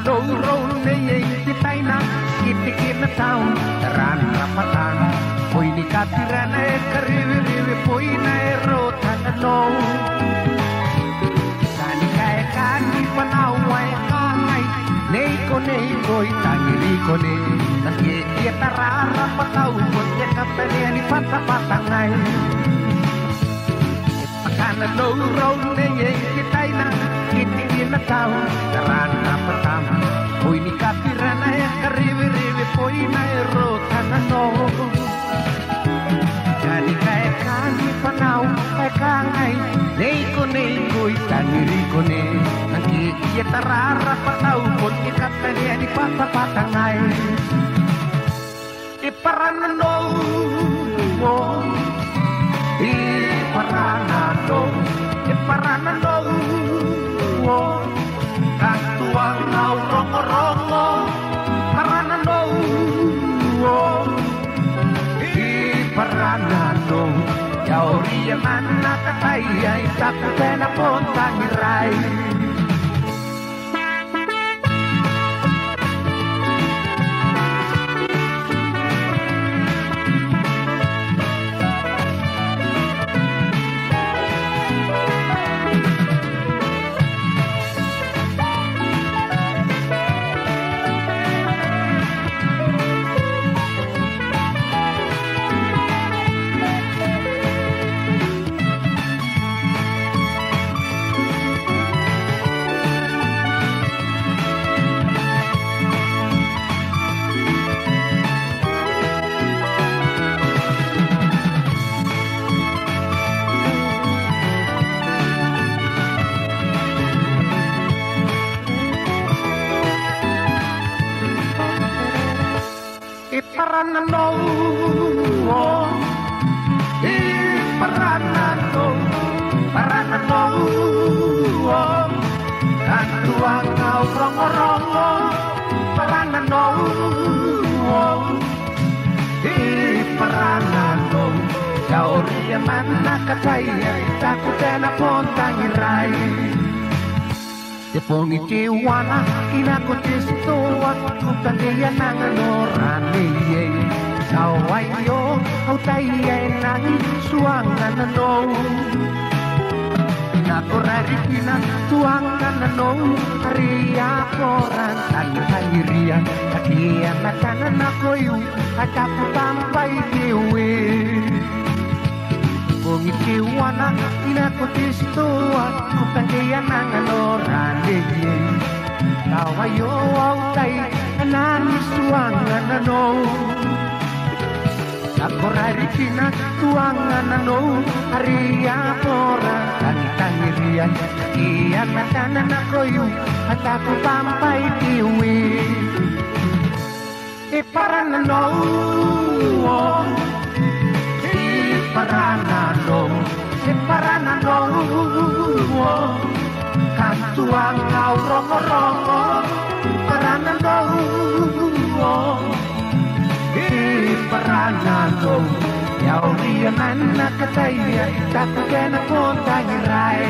đâu râu nê ti tay na kiti na tau ran rapatan poi ni katirane kariwi riwi poi na ero tanalo kani kaya kani panawai kangai nei ko itangiri ko ne naki kita rara patau pun ya kapene ni patapatangai pakana đâu râu nê ti tay na kiti na tau ran rapatan poi ni katirane kariwi riwi poi na ero tanalo kani kaya kani panau kaya kangai nei ko itangiri ko ne naki kita rara patau pun ikatane ni patapatangai iparanano iparanano katuang au rongo paranano iparanano Yauria mana kataya itaku tena ponta hirai Paranano katuang au rongo paranano paranano Yauria mana kataya itaku tena ponta hirai Tepongi tiwana inaku tistoa kutandia nanganorane Sawayo au taiya nangi suangan no Nakorarikina tuangan no Haria koran tangiria Kakia natanan akoyu Ataku tampai kiwi Pungitiwana inaku tistoa kutandia nanganorane Sawayo au taiya nangi suangan no Nakorarikina tuangan no Haria koran tangiria Kakia natanan akoyu Ataku tampai kiwi Iparanano Kantuang au rongo Paranano Iparanano Yauria mana kataya itaku kena ponta hirai